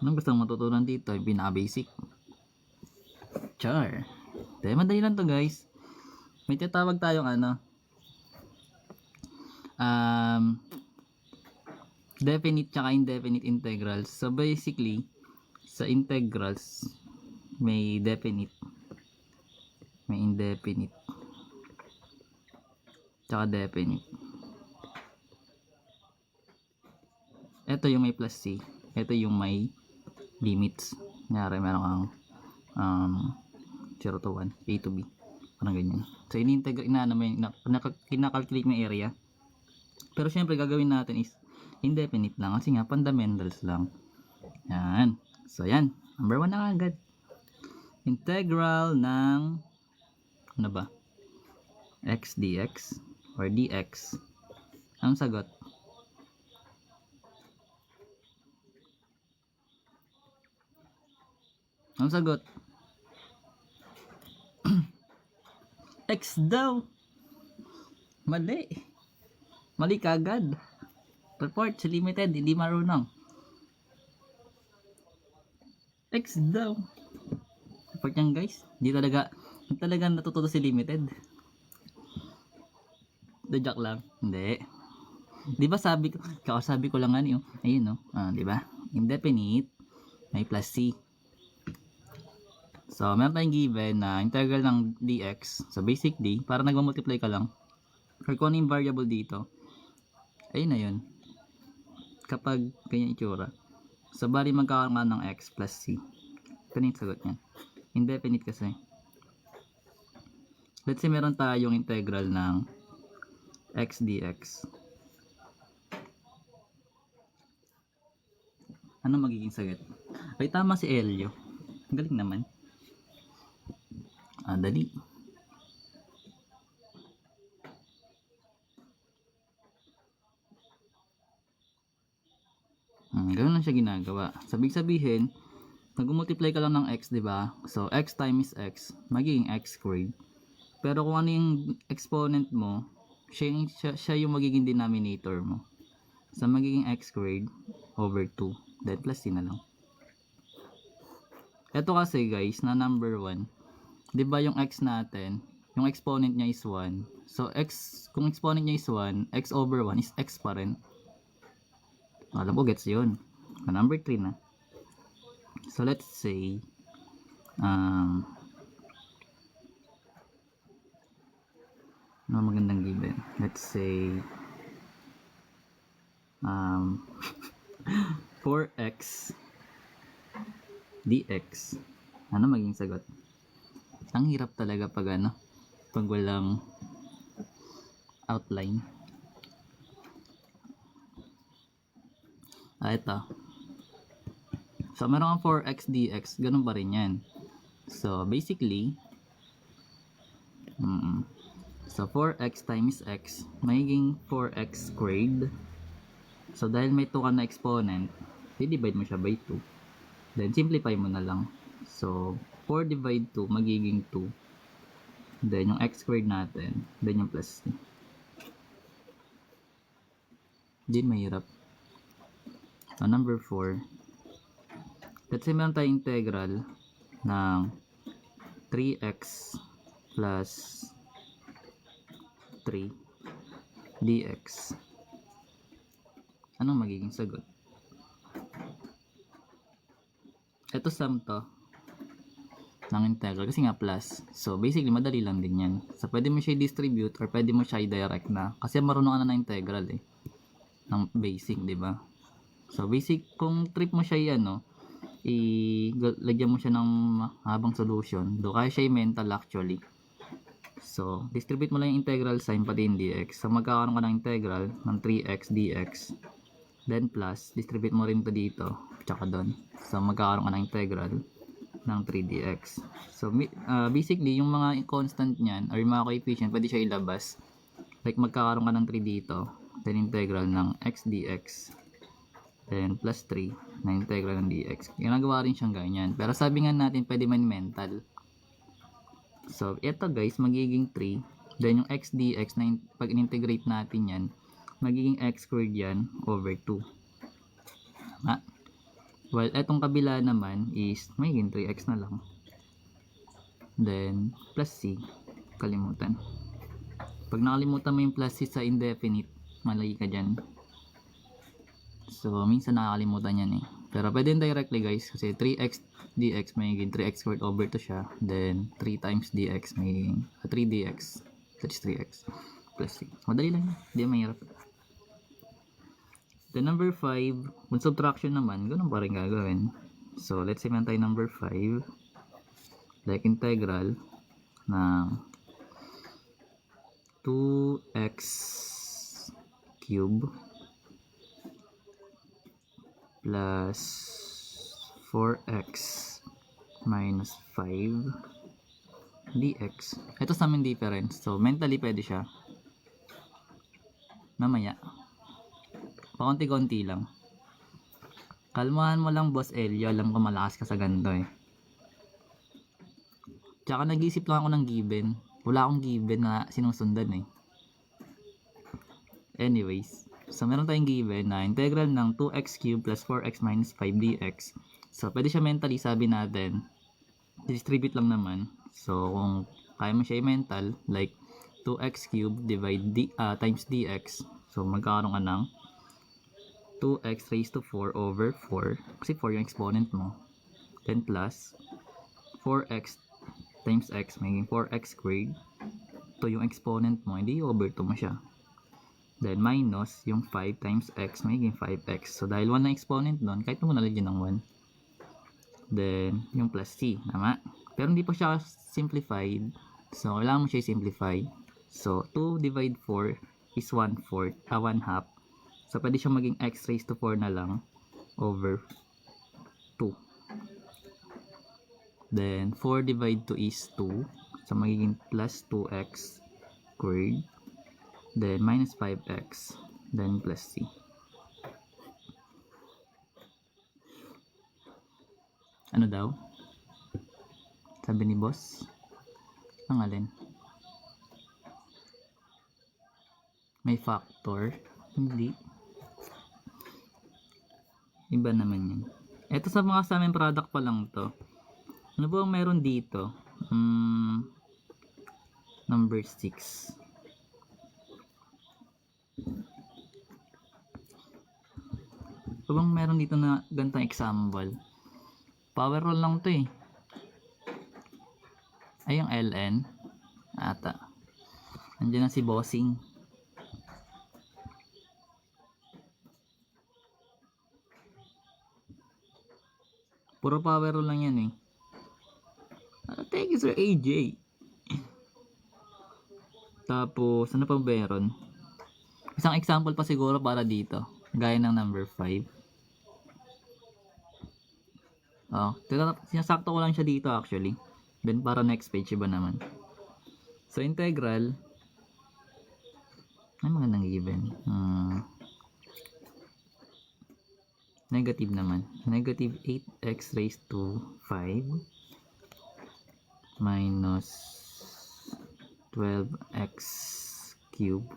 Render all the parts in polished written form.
Anong gusto mong matutunan dito? Yung pinaka-basic. Char. Dahil madali lang to guys. May tinatawag tayong definite tsaka indefinite integrals. So basically, sa integrals, may definite, may indefinite, tsaka definite. Ito yung may plus c. Ito yung may limits. Kunyari meron kang 0 to 1, a to b. Parang ganyan. So kinakalculate mo yung area. Pero syempre gagawin natin is indefinite lang kasi nga fundamentals lang. Yan. So yan. Number 1 na agad. Integral ng ano ba? X dx or dx. Ang sagot? Ang sagot? X daw. Mali. Mali kagad. Report si limited, hindi marunong. X daw. Report yan guys. Hindi talaga natututo si limited. Joke lang. Hindi. Di ba sabi ko lang yung, ayun no. Di ba? Indefinite, may plus c. So, meron tayong given na integral ng dx. So, basically, para nagmamultiply ka lang. Or kung ano yung variable dito. Ayun na yun. Kapag ganyan itsura. So, bali magkakaroon nga ng x plus c. Ito na yung sagot niyan. Indefinite kasi. Let's say meron tayong integral ng x dx. Ano magiging sagot? Ay, tama si Elio. Galing naman. Dali. Ganoon lang siya ginagawa. Sabihin, nag-multiply ka lang ng x, di ba? So, x times x, magiging x squared. Pero kung ano yung exponent mo, siya yung magiging denominator mo. So, magiging x squared over 2. Then, plus c na lang. Ito kasi guys, na number 1. Di ba yung x natin, yung exponent niya is 1. So, kung exponent niya is 1, x over 1 is x pa rin. Alam ko, gets yun. Number 3 na. So, let's say, ano magandang given? Let's say, 4x dx. Ano maging sagot? Ang hirap talaga pag walang outline. Ito. So, meron kang 4x dx, ganun pa rin yan. So, basically, so 4x times x, magiging 4x squared. So, dahil may 2 ka na exponent, i-divide mo siya by 2. Then, simplify mo na lang. So, 4 divide 2, magiging 2. Then, yung x squared natin, then yung plus 2. Hindi mahirap. So, number 4. Let's say meron tayong integral ng 3x plus 3 dx. Anong magiging sagot? Ito sum to ng integral kasi nga plus. So, basically, madali lang din yan. So, pwede mo siya i-distribute or pwede mo siya i-direct na. Kasi marunong ka na ng integral ng basic, di ba? So, basic, kung trip mo siya lagyan mo siya ng habang solution. Do kaya siya mental actually. So, distribute mo lang yung integral sign pati yung dx. So, magkakaroon ka ng integral ng 3x dx. Then plus, distribute mo rin to dito. Tsaka doon. So, magkakaroon ka ng integral ng 3 dx. So, basically, yung mga constant niyan or yung mga coefficient, pwede siya ilabas. Like, magkakaroon ka ng 3 dito. Then, integral ng x dx. Then, plus 3 na integral ng dx. Ginagawa rin siyang ganyan. Pero sabi nga natin, pwede man mental. So, ito guys, magiging 3. Then, yung x dx, na pag in-integrate natin yan, magiging x squared yan over 2. Tama? While etong kabila naman is magiging 3x na lang. Then, plus c. Kalimutan. Pag nakalimutan mo yung plus c sa indefinite, malagi ka dyan. So, minsan nakakalimutan yan eh. Pero pwede directly guys, kasi 3x dx magiging 3x squared over 2 siya. Then, 3 times dx magiging 3dx. That is 3x plus c. Madali lang. Hindi mahirap. Then, number 5, kung subtraction naman, ganun pa rin gagawin. So, let's say man tayo number 5. Like integral ng 2x cube plus 4x minus 5 dx. Ito sa amin difference. So, mentally pwede siya. Mamaya. Pakunti-kunti lang. Kalmahan mo lang, Boss Elio. Alam ko malakas ka sa ganito eh. Tsaka nag-iisip lang ako ng given. Wala akong given na sinusundan eh. Anyways. So, meron tayong given na integral ng 2x cubed plus 4x minus 5 dx. So, pwede siya mentally, sabi natin. Distribute lang naman. So, kung kaya mo siya i-mental, like 2x cubed divide times dx. So, magkakaroon ka ng 2x raised to 4 over 4. Kasi 4 yung exponent mo. Then plus 4x times x, magiging 4x squared. Ito yung exponent mo, hindi over 2 mo siya. Then minus yung 5 times x, magiging 5x. So dahil 1 na exponent doon, kahit mo nalagyan ng 1. Then yung plus c, tama? Pero hindi pa siya simplified. So kailangan mo siya i-simplify. So 2 divide 4 is 1/4, 1/2. So pwede siya maging x raised to 4 na lang over 2. Then 4 divide 2 is 2. So magiging plus 2x squared. Then minus 5x. Then plus c. Ano daw? Sabi ni boss? Ang alin? May factor? Hindi. Iba naman yun. Ito sa mga sa amin product pa lang to. Ano ba ang meron dito? Number 6. Ano bang meron dito na ganitong example? Power roll lang to eh. Ay yung ln. Ata. Andiyan na si bossing. Puro power roll lang yan eh. Thank you Sir AJ. Tapos ano pa meron? Isang example pa siguro para dito. Gaya ng number 5. Oh, sinasakto ko lang siya dito actually. Then para next page iba naman. So integral. Ay magandang given. Negative naman. Negative 8x raised to 5 minus 12x cube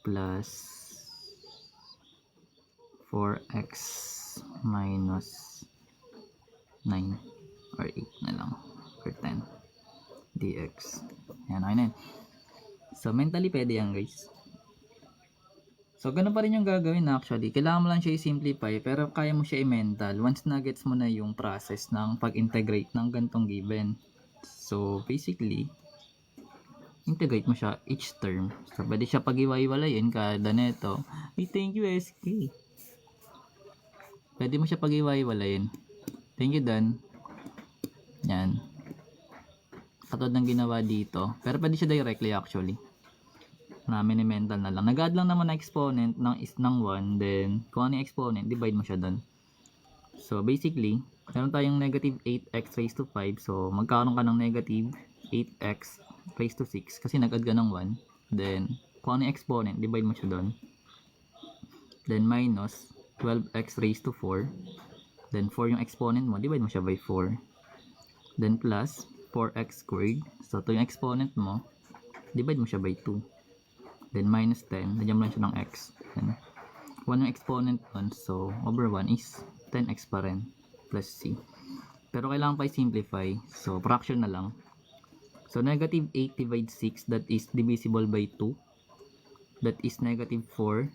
plus 4x minus 9 or 8 na lang or 10 dx. Yan, okay na yun. So mentally pwede yan guys. So, ganun pa rin yung gagawin actually. Kailangan mo lang siya i-simplify pero kaya mo siya i-mental once na-gets mo na yung process ng pag-integrate ng gantong given. So, basically, integrate mo siya each term. So, pwede siya pag-iwa-iwalayin kada neto. Hey, thank you SK. Pwede mo siya pag-iwa-iwalayin. Thank you Dan. Yan. Katulad ng ginawa dito. Pero pwede siya directly actually. Na mini-mental na lang. Nag-add lang naman na exponent ng 1, then kung ano yung exponent, divide mo siya doon. So basically, meron tayong negative 8x raised to 5. So magkakaroon ka ng negative 8x raised to 6 kasi nag-add ka ng 1. Then kung ano yung exponent, divide mo siya doon. Then minus 12x raised to 4. Then 4 yung exponent mo, divide mo siya by 4. Then plus 4x squared. So ito yung exponent mo, divide mo siya by 2. Then minus 10, nagyan mo lang siya ng x. Then 1 yung exponent nun, so over 1 is 10x pa rin plus c. Pero kailangan pa i-simplify. So, fraction na lang. So, negative 8 divided 6, that is divisible by 2. That is negative 4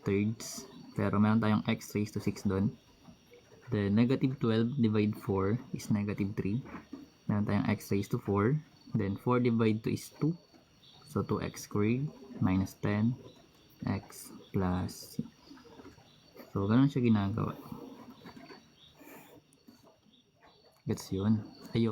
thirds. Pero meron tayong x raised to 6 doon. Then, negative 12 divided 4 is negative 3. Meron tayong x raised to 4. Then, 4 divided 2 is 2. So, 2x squared minus 10x plus c. So, ganun siya ginagawa. Gets yun.